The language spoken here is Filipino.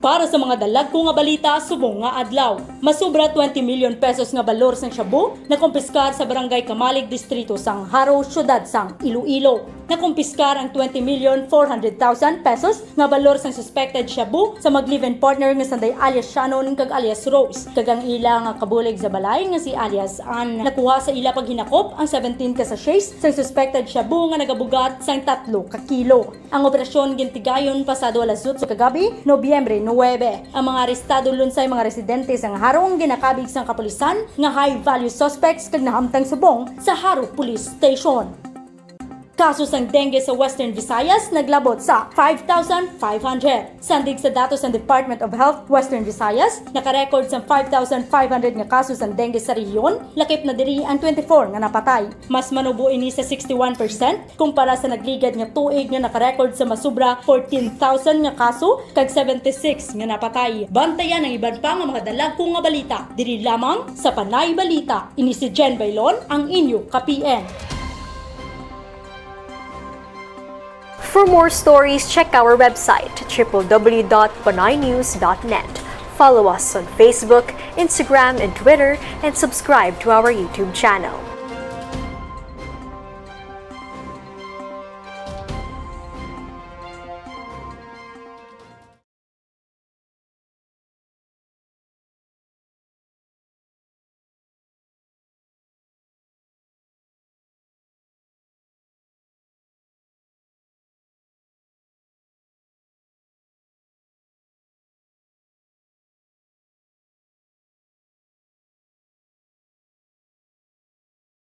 Para sa mga dalag ko nga balita, subong nga adlaw. Masobra 20 million pesos nga balor sang Shabu nakumpiskar sa barangay Kamalig, distrito sang Jaro, syudad sang Iloilo. Nakumpiskar ang 20,400,000 pesos nga balor sang suspected Shabu sa mag-live-in partner nga sanday alias Shannon kag alias Rose. Kagang ila nga kabulig sa balay nga si alias Ann. Nakuha sa ila paghinakop ang 17 ka sachets sang suspected Shabu nga nagabugat sang 3 ka kilo. Ang operasyon gintigayon pasado alas 8 kagabi, Nobyembre 9. Ang mga arestado lunsay mga residente sang Jaro ang ginakabig sang kapulisan nga high-value suspects kag nahamtang subong sa Jaro Police Station. Kaso sang dengue sa Western Visayas naglabot sa 5,500. Sandig sa datos ng Department of Health Western Visayas, nakarecord sa 5,500 nga kaso sang dengue sa rehiyon, lakip na diri ang 24 nga napatay. Mas manubo ini sa 61% kumpara sa nagligad nga tuig nga nakarecord sa Masobra 14,000 nga kaso kag 76 nga napatay. Bantayan ang iban pa nga mga dalag ko nga balita diri lamang sa Panay Balita. Ini si Jen Bailon, ang inyo ka-PN. For more stories, check our website www.panaynews.net. Follow us on Facebook, Instagram, and Twitter, and subscribe to our YouTube channel.